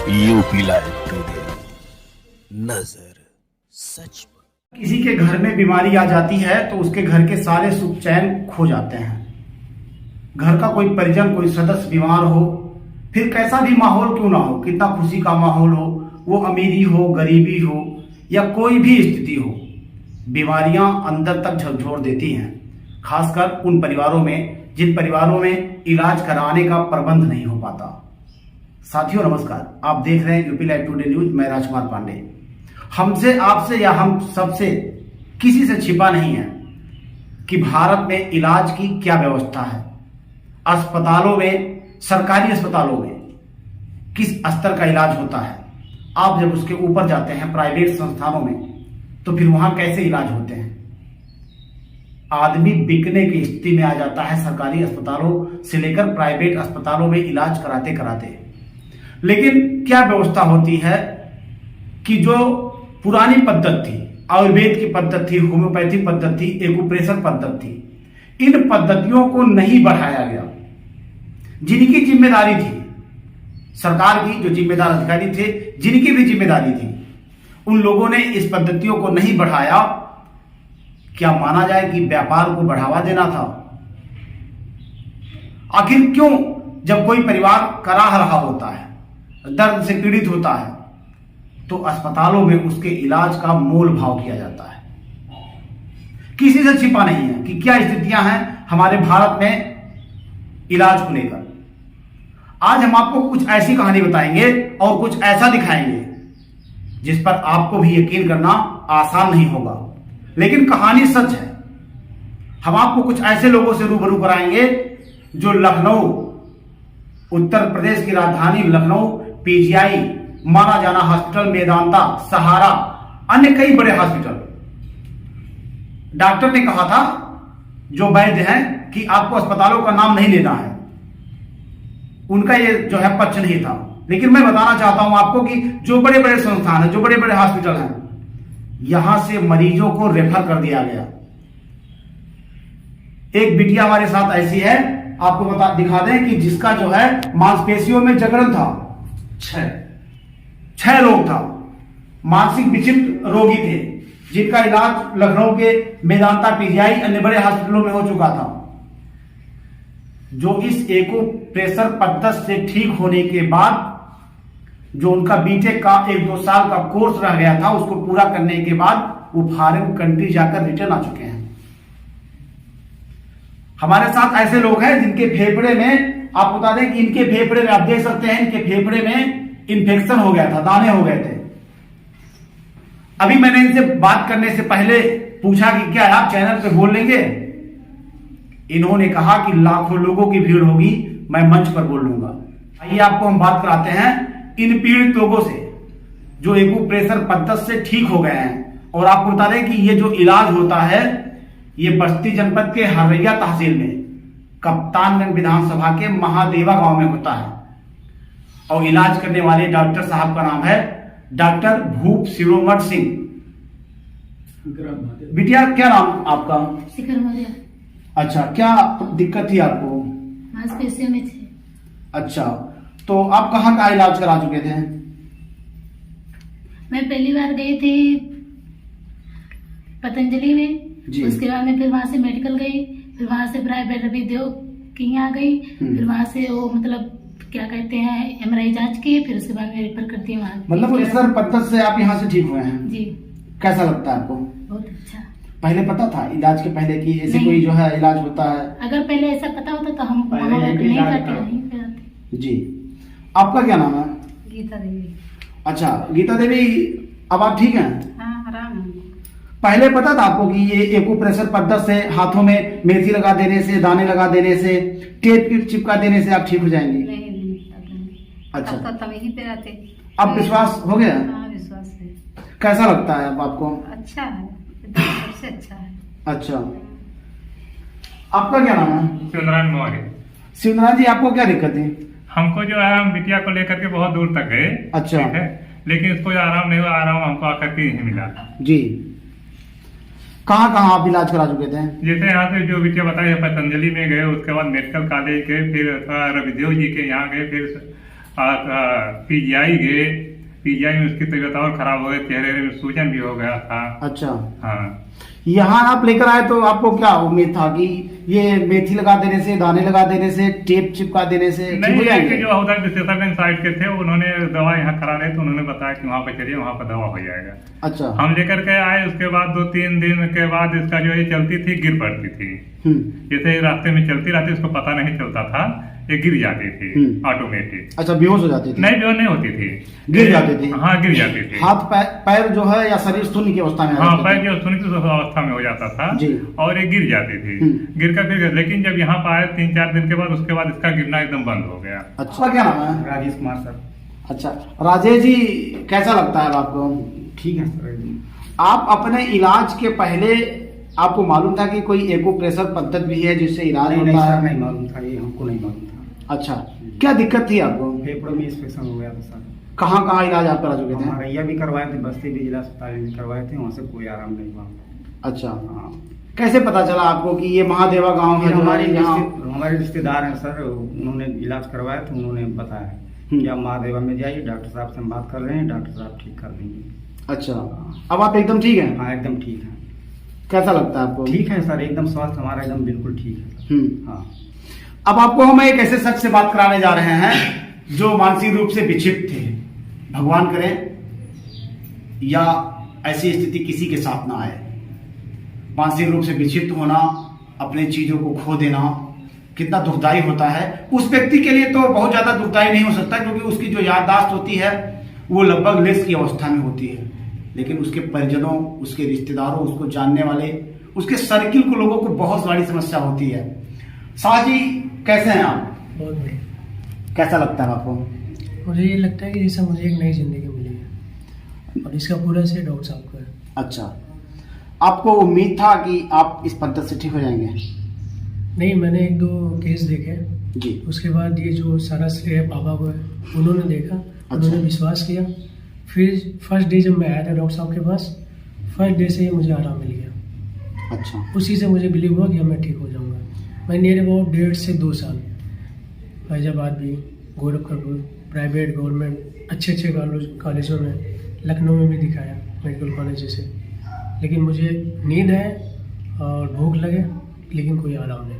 UP live today, नजर सच पर। किसी के घर में बीमारी आ जाती है तो उसके घर के सारे सुख चैन खो जाते हैं। घर का कोई परिजन, कोई सदस्य बीमार हो, फिर कैसा भी माहौल क्यों ना हो, कितना खुशी का माहौल हो, वो अमीरी हो, गरीबी हो या कोई भी स्थिति हो, बीमारियां अंदर तक झकझोर देती हैं। खासकर उन परिवारों में जिन परिवारों में इलाज कराने का प्रबंध नहीं हो पाता। साथियों नमस्कार, आप देख रहे हैं यूपी लाइव टुडे न्यूज। मैं राजकुमार पांडे। हमसे, आपसे या हम सबसे किसी से छिपा नहीं है कि भारत में इलाज की क्या व्यवस्था है। अस्पतालों में, सरकारी अस्पतालों में किस स्तर का इलाज होता है। आप जब उसके ऊपर जाते हैं प्राइवेट संस्थानों में, तो फिर वहां कैसे इलाज होते हैं। आदमी बिकने की स्थिति में आ जाता है सरकारी अस्पतालों से लेकर प्राइवेट अस्पतालों में इलाज कराते कराते। लेकिन क्या व्यवस्था होती है कि जो पुरानी पद्धति थी, आयुर्वेद की पद्धति थी, होम्योपैथी पद्धति थी, एक्यूप्रेशर पद्धति थी, इन पद्धतियों को नहीं बढ़ाया गया। जिनकी जिम्मेदारी थी, सरकार की जो जिम्मेदार अधिकारी थे, जिनकी भी जिम्मेदारी थी, उन लोगों ने इस पद्धतियों को नहीं बढ़ाया। क्या माना जाए कि व्यापार को बढ़ावा देना था। आखिर क्यों जब कोई परिवार कराह रहा होता है, दर्द से पीड़ित होता है, तो अस्पतालों में उसके इलाज का मोल भाव किया जाता है। किसी से छिपा नहीं है कि क्या स्थितियां हैं हमारे भारत में इलाज को लेकर। आज हम आपको कुछ ऐसी कहानी बताएंगे और कुछ ऐसा दिखाएंगे जिस पर आपको भी यकीन करना आसान नहीं होगा, लेकिन कहानी सच है। हम आपको कुछ ऐसे लोगों से रूबरू कराएंगे जो लखनऊ, उत्तर प्रदेश की राजधानी लखनऊ, पीजीआई, माना जाना हॉस्पिटल, मेदांता, सहारा, अन्य कई बड़े हॉस्पिटल, डॉक्टर ने कहा था, जो वैद्य हैं, कि आपको अस्पतालों का नाम नहीं लेना है। उनका ये जो है पक्ष नहीं था। लेकिन मैं बताना चाहता हूं आपको कि जो बड़े बड़े संस्थान हैं, जो बड़े बड़े हॉस्पिटल हैं, यहां से मरीजों को रेफर कर दिया गया। एक बिटिया हमारे साथ ऐसी है, आपको दिखा दें कि जिसका जो है मांसपेशियों में जकड़न था। छह लोग था, मानसिक विक्षिप्त रोगी थे, जिनका इलाज लखनऊ के मेदांता, पीजीआई, अन्य बड़े हॉस्पिटलों में हो चुका था। जो इस एक्यूप्रेशर पद्धति से ठीक होने के बाद, जो उनका बीटेक का 1-2 साल का कोर्स रह गया था, उसको पूरा करने के बाद वो फॉरेन कंट्री जाकर रिटर्न आ चुके हैं। हमारे साथ ऐसे लोग हैं जिनके फेफड़े में, आप बता दें कि इनके फेफड़े में, आप देख सकते हैं, इनके फेफड़े में इन्फेक्शन हो गया था, दाने हो गए थे। अभी मैंने इनसे बात करने से पहले पूछा कि क्या आप चैनल पे बोल लेंगे। इन्होंने कहा कि लाखों लोगों की भीड़ होगी, मैं मंच पर बोल लूंगा। आइए आपको हम बात कराते हैं इन पीड़ित लोगों से जो एक्यूप्रेशर पद्धति से ठीक हो गए हैं। और आपको बता दें कि ये जो इलाज होता है, ये बस्ती जनपद के हरैया तहसील में कप्तानगंज विधानसभा के महादेवा गांव में होता है। और इलाज करने वाले डॉक्टर साहब का नाम है डॉक्टर भूप शिरोमणि सिंह। बिटिया, क्या नाम आपका? शिखर मौर्य। अच्छा, क्या दिक्कत थी आपको? मांसपेशियों में थे। अच्छा, तो आप कहाँ का इलाज करा चुके थे? मैं पहली बार गई थी पतंजलि में, उसके बाद में फिर वहां से मेडिकल गई, फिर वहां से प्राइवेट विद्योग की यहाँ गई, फिर वहां से वो मतलब क्या कहते हैं एमआरआई जांच की, फिर उसके बाद में रेफर करती है वहां। मतलब एक्यूप्रेशर पद्धति से आप यहाँ से ठीक हुए हैं? जी। कैसा लगता है आपको? बहुत अच्छा। पहले पता था इलाज के पहले कि ऐसे कोई जो है इलाज होता है? अगर पहले ऐसा पता होता तो हम नहीं करते। जी। आपका क्या नाम है? गीता देवी। अच्छा, गीता देवी, अब आप ठीक हैं? हाँ, आराम है। पहले पता था आपको कि ये एक्यूप्रेशर पद्धति से हाथों में मेथी लगा देने से, दाने लगा देने से, टेप चिपका देने से आप ठीक हो जाएंगे? नहीं। अच्छा, तब यहीं पे रहते। अब विश्वास हो गया? हाँ, विश्वास है। कैसा लगता है अब आपको? अच्छा है, सबसे अच्छा है। अच्छा, आपका क्या नाम है? शिवनारायण मौर्य। शिवनारायण जी, आपको क्या दिक्कत है? हमको जो है, हम बिटिया को लेकर के बहुत दूर तक गए। अच्छा। ठीक है, लेकिन इसको आराम नहीं हुआ। आराम हमको आकर के यहीं मिला। जी। कहाँ कहाँ आप इलाज करा चुके थे? जैसे यहाँ से जो बिटिया बताई, पतंजलि में गए, उसके बाद मेडिकल कॉलेज गए, फिर रविदेव जी के यहाँ गए, फिर पीजीआई गए। पीजीआई में उसकी तबीयत और खराब हो गई, चेहरे में सूजन भी हो गया था। अच्छा, हाँ। यहाँ आप लेकर आए तो आपको क्या उम्मीद था कि ये मेथी लगा देने से, दाने लगा देने से, टेप चिपका देने से ठीक नहीं, हो जाएंगे? कि जो उधर विशेषज्ञ साइड के थे उन्होंने दवा यहाँ करा रहे तो उन्होंने बताया कि वहाँ पर चलिए, वहाँ पर दवा हो जाएगा। अच्छा। हम लेकर के आए, उसके बाद 2-3 दिन के बाद इसका जो ये चलती थी गिर पड़ती थी। जैसे रास्ते में चलती रहती, उसको पता नहीं चलता था, ये गिर जाती थी ऑटोमेटिक। अच्छा, बेहोश हो जाती थी? नहीं, बेहोश नहीं होती थी, गिर जाती थी। हाँ, गिर जाती थी। हाथ पैर जो है या शरीर शून्य की अवस्था में? हाँ, पैर जो शून्य की अवस्था में हो जाता था और ये गिर जाती थी। गिर कर फिर, लेकिन जब यहाँ पर आए 3-4 दिन के बाद, उसके बाद इसका गिरना एकदम बंद हो गया। अच्छा, क्या नाम है? राजेश कुमार सर। अच्छा, राजेश जी, कैसा लगता है आपको? ठीक है सर। आप अपने इलाज के पहले आपको मालूम था कि कोई एक्यूप्रेशर पद्धति भी है जिससे इलाज नहीं होता है? सर, नहीं मालूम था, ये हमको नहीं मालूम था। अच्छा, क्या दिक्कत थी आपको? फेफड़ों में इंफेक्शन हो गया था सर। कहाँ कहाँ इलाज आप करा चुके थे? हमारा भी करवाए थे, बस्ती भी जिला अस्पताल में करवाए थे, वहाँ से कोई आराम नहीं हुआ। अच्छा, हाँ। कैसे पता चला आपको कि ये महादेवा गांव है? हमारे रिश्तेदार हैं सर, उन्होंने इलाज करवाया तो उन्होंने बताया कि आप महादेवा में जाइए, डॉक्टर साहब से हम बात कर रहे हैं, डॉक्टर साहब ठीक कर देंगे। अच्छा, अब आप एकदम ठीक हैं? हाँ, एकदम ठीक है। कैसा लगता है आपको? ठीक है सर, एकदम स्वास्थ्य हमारा एकदम बिल्कुल ठीक है। हाँ। अब आपको हम एक ऐसे शख्स से बात कराने जा रहे हैं जो मानसिक रूप से विक्षिप्त थे। भगवान करें या ऐसी स्थिति किसी के साथ ना आए। मानसिक रूप से विक्षिप्त होना, अपने चीजों को खो देना कितना दुखदाई होता है। उस व्यक्ति के लिए तो बहुत ज्यादा दुखदाई नहीं हो सकता, क्योंकि उसकी जो याददाश्त होती है वो लगभग लेस की अवस्था में होती है, लेकिन उसके परिजनों, उसके रिश्तेदारों, उसको जानने वाले, उसके सर्किल को लोगों को बहुत बड़ी समस्या होती है। शाह जी, कैसे हैं आप? बहुत बढ़िया। कैसा लगता है आपको? मुझे ये लगता है कि जैसे मुझे एक नई जिंदगी मिली है और इसका पूरा श्रेय डॉक्टर साहब को है। अच्छा, आपको उम्मीद था कि आप इस पद्धति से ठीक हो जाएंगे? नहीं, मैंने 1-2 केस देखे जी। उसके बाद ये जो सारा श्रेय पापा को है, उन्होंने देखा, उन्होंने विश्वास किया। फिर फर्स्ट डे जब मैं आया था डॉक्टर साहब के पास, फर्स्ट डे से ही मुझे आराम मिल गया। अच्छा। उसी से मुझे बिलीव हुआ कि अब मैं ठीक हो जाऊंगा। मैं नियर अबाउट 1.5 से 2 साल फैजाबाद भी, गोरखपुर, प्राइवेट, गवर्नमेंट अच्छे कॉलेजों में, लखनऊ में भी दिखाया, मेडिकल कॉलेज से, लेकिन मुझे नींद है और भूख लगे, लेकिन कोई आराम नहीं।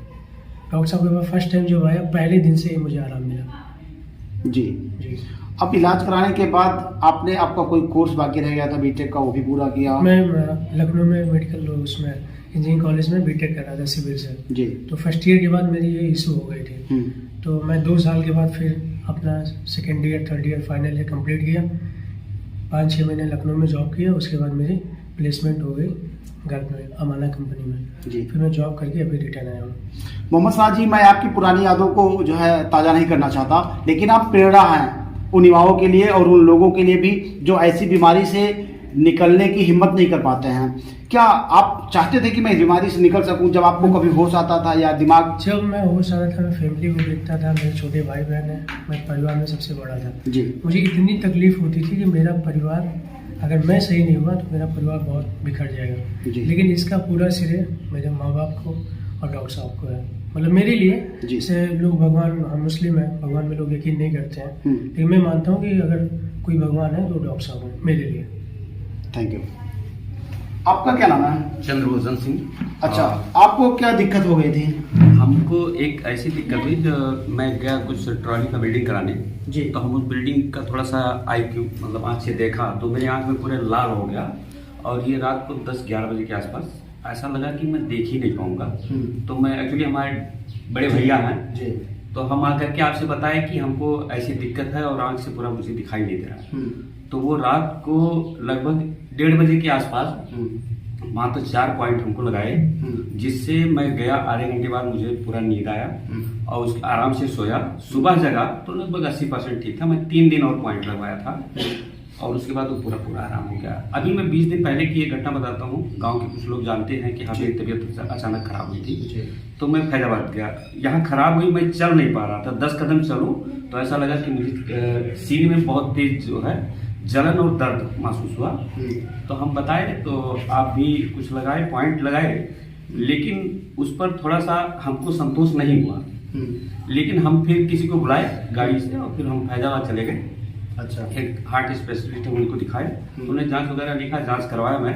डॉक्टर साहब के पास फर्स्ट टाइम जब आया, पहले दिन से ही मुझे आराम मिला। जी जी। अब इलाज कराने के बाद आपका कोई कोर्स बाकी रह गया था बीटेक का, वो भी पूरा किया? मैं लखनऊ में मेडिकल उसमें इंजीनियरिंग कॉलेज में बीटेक कर रहा था सिविल से जी। तो फर्स्ट ईयर के बाद मेरी ये इशू हो गई थी, तो मैं 2 साल के बाद फिर अपना second year, third year, final year complete किया। 5-6 महीने लखनऊ में जॉब किया, उसके बाद मेरी प्लेसमेंट हो गई घर में, अमाना कंपनी में जी। फिर मैं जॉब करके अभी रिटर्न आया हूँ। मोहम्मद शाह जी, मैं आपकी पुरानी यादों को जो है ताज़ा नहीं करना चाहता, लेकिन आप प्रेरणा हैं उन युवाओं के लिए और उन लोगों के लिए भी जो ऐसी बीमारी से निकलने की हिम्मत नहीं कर पाते हैं। क्या आप चाहते थे कि मैं इस बीमारी से निकल सकूं? जब आपको कभी होश आता था या दिमाग? जब मैं होश आता था, मैं फैमिली को देखता था, मेरे छोटे भाई बहन है, मैं परिवार में सबसे बड़ा था जी। मुझे इतनी तकलीफ होती थी कि मेरा परिवार, अगर मैं सही नहीं हुआ तो मेरा परिवार बहुत बिखर जाएगा, लेकिन इसका पूरा श्रेय मेरे माँ बाप को और डॉक्टर साहब को है। मतलब मेरे लिए, जैसे लोग भगवान, हम मुस्लिम हैं, भगवान में लोग यकीन नहीं करते हैं, लेकिन मैं मानता हूँ कि अगर कोई भगवान है तो डॉक्टर साहब है मेरे लिए। Thank you. आपका क्या नाम है? चंद्रभूषण सिंह। अच्छा, आपको क्या दिक्कत हो गई थी? हमको एक ऐसी दिक्कत हुई, मैं गया कुछ ट्रॉली का बिल्डिंग कराने जी। तो हम उस बिल्डिंग का थोड़ा सा IQ मतलब आँख से देखा तो मेरी आँख में पूरे लाल हो गया, और ये रात को 10-11 बजे के आसपास ऐसा लगा कि मैं देख ही नहीं पाऊंगा। तो मैं एक्चुअली, हमारे बड़े भैया हैं जी, तो हम आकर के आपसे बताए कि हमको ऐसी दिक्कत है और आँख से पूरा मुझे दिखाई नहीं दे रहा है। तो वो रात को लगभग 1:30 बजे के आसपास वहाँ तो 4 पॉइंट हमको लगाए, जिससे मैं गया, आधे घंटे बाद मुझे पूरा नींद आया और उसके आराम से सोया। सुबह जगा तो लगभग 80% ठीक था। मैं 3 दिन और पॉइंट लगवाया था और उसके बाद वो पूरा आराम हो गया। अभी मैं 20 दिन पहले की एक घटना बताता हूँ। गांव के कुछ लोग जानते हैं कि हाँ, मेरी तबीयत अचानक खराब हुई थी, तो मैं फैजाबाद गया। यहाँ खराब हुई, मैं चल नहीं पा रहा था। 10 कदम चलूँ तो ऐसा लगा कि मुझे सीने में बहुत तेज जो है जलन और दर्द महसूस हुआ। तो हम बताए, तो आप भी कुछ लगाए, पॉइंट लगाए, लेकिन उस पर थोड़ा सा हमको संतोष नहीं हुआ। लेकिन हम फिर किसी को बुलाए गाड़ी से और फिर हम फैजाबाद चले गए। अच्छा। एक हार्ट स्पेशलिस्ट है, उनको दिखाए, उन्होंने जांच वगैरह लिखा, जांच करवाया मैं,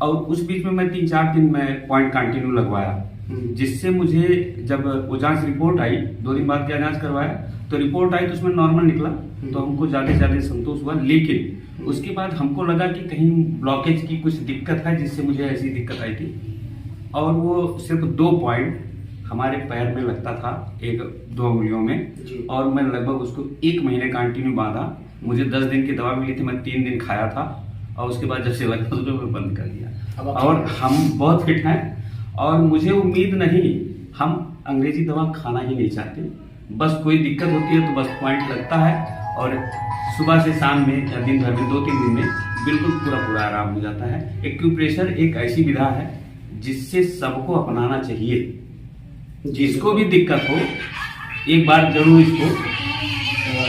और उस बीच में मैं 3-4 दिन में पॉइंट कंटिन्यू लगवाया, जिससे मुझे जब वो जांच रिपोर्ट आई, 2 दिन बाद क्या जांच करवाया तो रिपोर्ट आई तो उसमें नॉर्मल निकला, तो हमको ज्यादा संतोष हुआ। लेकिन उसके बाद हमको लगा कि कहीं ब्लॉकेज की कुछ दिक्कत है, जिससे मुझे ऐसी दिक्कत आई थी। और वो सिर्फ 2 पॉइंट हमारे पैर में लगता था, 1-2 उंगलियों में, और मैं लगभग उसको 1 महीने कंटिन्यू बांधा। मुझे 10 दिन की दवा मिली थी, मैं 3 दिन खाया था, और उसके बाद जब से लगता था तो मैं बंद कर दिया। और हम बहुत फिट हैं, और मुझे उम्मीद नहीं, हम अंग्रेजी दवा खाना ही नहीं चाहते, बस कोई दिक्कत होती है तो बस पॉइंट लगता है, और सुबह से शाम में या दिन भर में 2-3 दिन में बिल्कुल पूरा आराम हो जाता है। एक्यूप्रेशर एक ऐसी विधा है जिससे सबको अपनाना चाहिए, जिसको भी दिक्कत हो एक बार जरूर इसको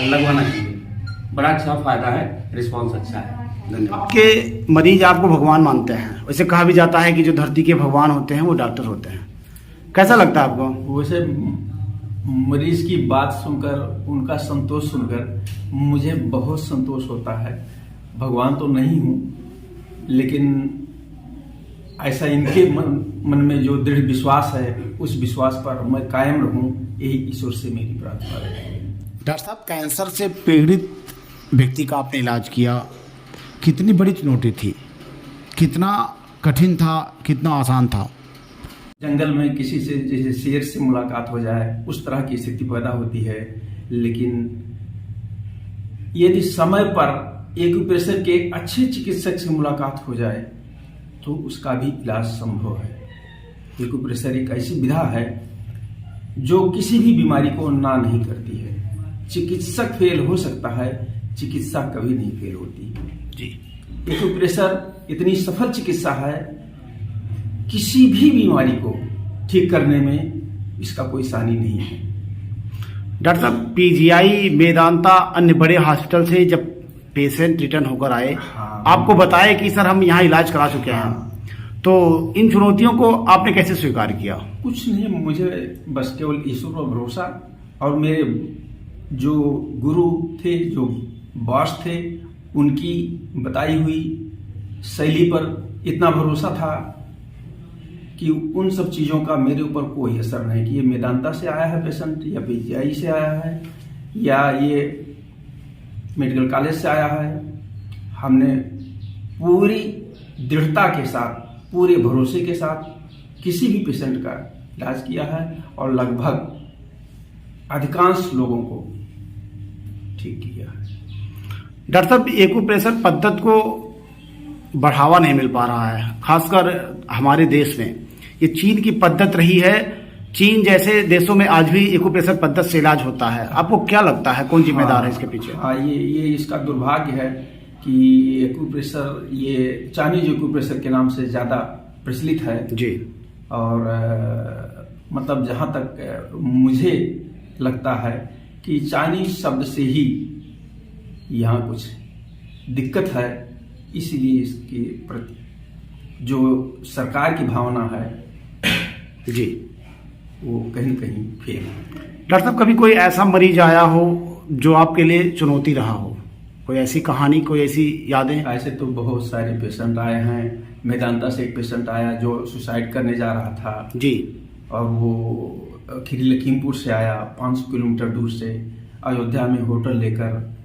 लगवाना चाहिए। बड़ा अच्छा फायदा है, रिस्पॉन्स अच्छा है। धन्यवाद। आपके मरीज आपको भगवान मानते हैं, वैसे कहा भी जाता है कि जो धरती के भगवान होते हैं वो डॉक्टर होते हैं, कैसा लगता है आपको? वैसे मरीज की बात सुनकर, उनका संतोष सुनकर मुझे बहुत संतोष होता है। भगवान तो नहीं हूँ, लेकिन ऐसा इनके मन में जो दृढ़ विश्वास है, उस विश्वास पर मैं कायम रहूं, यही ईश्वर से मेरी प्रार्थना है। डॉक्टर साहब, कैंसर से पीड़ित व्यक्ति का आपने इलाज किया, कितनी बड़ी चुनौती थी, कितना कठिन था, कितना आसान था? जंगल में किसी से जैसे शेर से मुलाकात हो जाए, उस तरह की स्थिति पैदा होती है। लेकिन यदि समय पर एक्यूप्रेशर के एक अच्छे चिकित्सक से मुलाकात हो जाए तो उसका भी इलाज संभव है। एक्यूप्रेशर एक ऐसी विधा है जो किसी भी बीमारी को ना नहीं करती है। चिकित्सक फेल हो सकता है, चिकित्सा कभी नहीं फेल होती जी। एक्यूप्रेशर इतनी सफल चिकित्सा है, किसी भी बीमारी को ठीक करने में इसका कोई सानी नहीं है। डॉक्टर साहब, पीजीआई, मेदांता, अन्य बड़े हॉस्पिटल से जब पेशेंट रिटर्न होकर आए, आपको बताया कि सर हम यहाँ इलाज करा चुके हैं, तो इन चुनौतियों को आपने कैसे स्वीकार किया? कुछ नहीं, मुझे बस केवल ईश्वर पर भरोसा, और मेरे जो गुरु थे, जो बॉस थे, उनकी बताई हुई शैली पर इतना भरोसा था कि उन सब चीज़ों का मेरे ऊपर कोई असर नहीं कि ये मेदांता से आया है पेशेंट, या पीजीआई से आया है, या ये मेडिकल कॉलेज से आया है। हमने पूरी दृढ़ता के साथ, पूरे भरोसे के साथ किसी भी पेशेंट का इलाज किया है, और लगभग अधिकांश लोगों को ठीक किया है। डॉक्टर साहब, एक्यूप्रेशर पद्धति को बढ़ावा नहीं मिल पा रहा है, खासकर हमारे देश में। ये चीन की पद्धति रही है, चीन जैसे देशों में आज भी एक्यूप्रेशर पद्धति से इलाज होता है। आपको क्या लगता है, कौन जिम्मेदार है इसके पीछे? हाँ, ये इसका दुर्भाग्य है कि एक्यूप्रेशर, ये चाइनीज एक्यूप्रेशर के नाम से ज़्यादा प्रचलित है जी। और मतलब जहाँ तक मुझे लगता है कि चाइनीज शब्द से ही यहाँ कुछ दिक्कत है, इसलिए इसके प्रति जो सरकार की भावना है जी, वो कहीं कहीं फेल है। डॉक्टर साहब, कभी कोई ऐसा मरीज आया हो जो आपके लिए चुनौती रहा हो? कोई ऐसी कहानी, कोई ऐसी यादें? ऐसे तो बहुत सारे पेशेंट आए हैं। मेदांता से एक पेशेंट आया जो सुसाइड करने जा रहा था जी, और वो खीरी लखीमपुर से आया, 500 किलोमीटर दूर से, अयोध्या में होटल लेकर,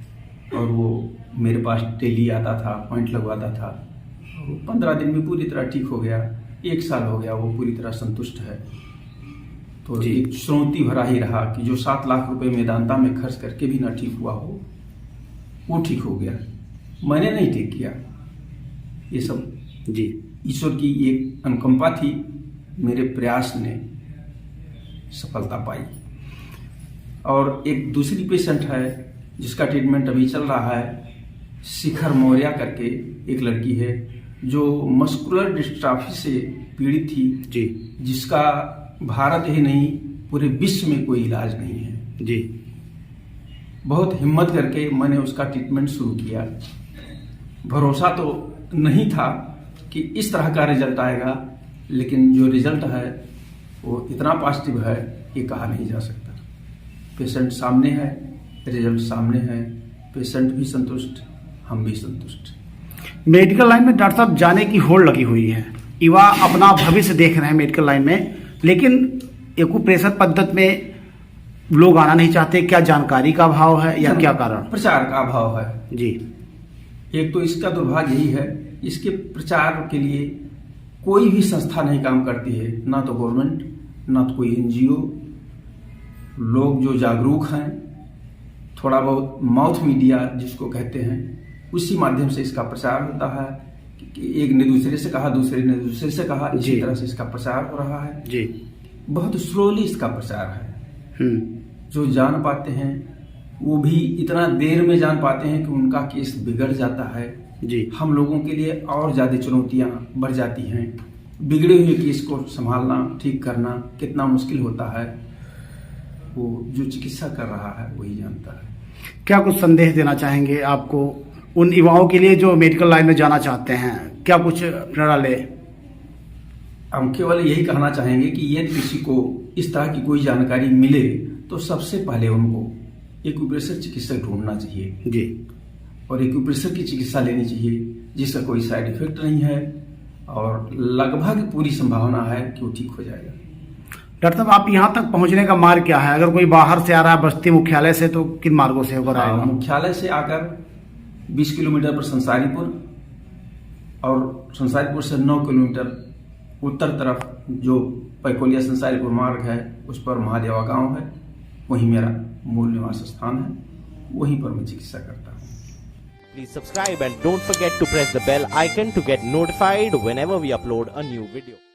और वो मेरे पास डेली आता था, पॉइंट लगवाता था। 15 दिन में पूरी तरह ठीक हो गया, 1 साल हो गया, वो पूरी तरह संतुष्ट है। तो एक चुनौती भरा ही रहा कि जो 7 लाख रुपए मेदांता में खर्च करके भी ना ठीक हुआ हो, वो ठीक हो गया। मैंने नहीं ठीक किया, ये सब जी ईश्वर की एक अनुकंपा थी, मेरे प्रयास ने सफलता पाई। और एक दूसरी पेशेंट है जिसका ट्रीटमेंट अभी चल रहा है, शिखर मौर्या करके एक लड़की है जो मस्कुलर डिस्ट्रॉफी से पीड़ित थी जी, जिसका भारत ही नहीं पूरे विश्व में कोई इलाज नहीं है जी। बहुत हिम्मत करके मैंने उसका ट्रीटमेंट शुरू किया। भरोसा तो नहीं था कि इस तरह का रिजल्ट आएगा, लेकिन जो रिजल्ट है वो इतना पॉजिटिव है ये कहा नहीं जा सकता। पेशेंट सामने है, रिजल्ट सामने है, पेशेंट भी संतुष्ट, हम भी संतुष्ट। मेडिकल लाइन में डॉक्टर साहब जाने की होड़ लगी हुई है, युवा अपना भविष्य देख रहे हैं मेडिकल लाइन में, लेकिन एक्यूप्रेशर पद्धति में लोग आना नहीं चाहते। क्या जानकारी का अभाव है या क्या कारण? प्रचार का अभाव है जी। एक तो इसका दुर्भाग्य यही है, इसके प्रचार के लिए कोई भी संस्था नहीं काम करती है, ना तो गवर्नमेंट, ना तो कोई एनजीओ। लोग जो जागरूक हैं, थोड़ा बहुत माउथ मीडिया जिसको कहते हैं, उसी माध्यम से इसका प्रचार होता है कि एक ने दूसरे से कहा, दूसरे ने दूसरे से कहा, इसी तरह से इसका प्रचार हो रहा है जी। बहुत स्लोली इसका प्रचार है। जो जान पाते हैं वो भी इतना देर में जान पाते हैं कि उनका केस बिगड़ जाता है जी। हम लोगों के लिए और ज्यादा चुनौतियां बढ़ जाती हैं। बिगड़े हुए केस को संभालना, ठीक करना कितना मुश्किल होता है, वो जो चिकित्सा कर रहा है वही जानता है। क्या कुछ संदेश देना चाहेंगे आपको उन युवाओं के लिए जो मेडिकल लाइन में जाना चाहते हैं? क्या कुछ प्रेरणा ले? हम केवल यही कहना चाहेंगे कि यदि किसी को इस तरह की कोई जानकारी मिले तो सबसे पहले उनको एक्यूप्रेशर चिकित्सक ढूंढना चाहिए जी, और एक्यूप्रेशर की चिकित्सा लेनी चाहिए जिसका कोई साइड इफेक्ट नहीं है और लगभग पूरी संभावना है कि वो ठीक हो जाएगा। डॉक्टर साहब, आप यहाँ तक पहुँचने का मार्ग क्या है? अगर कोई बाहर से आ रहा है बस्ती मुख्यालय से, तो किन मार्गों से होकर आएगा? मुख्यालय से आकर 20 किलोमीटर पर संसारीपुर, और संसारीपुर से 9 किलोमीटर उत्तर तरफ जो पैकोलिया संसारीपुर मार्ग है उस पर महादेवा गांव है, वहीं मेरा मूल निवास स्थान है, वहीं पर मैं चिकित्सा करता हूँ। Please subscribe and don't forget to press the bell icon to get notified whenever we upload a new video.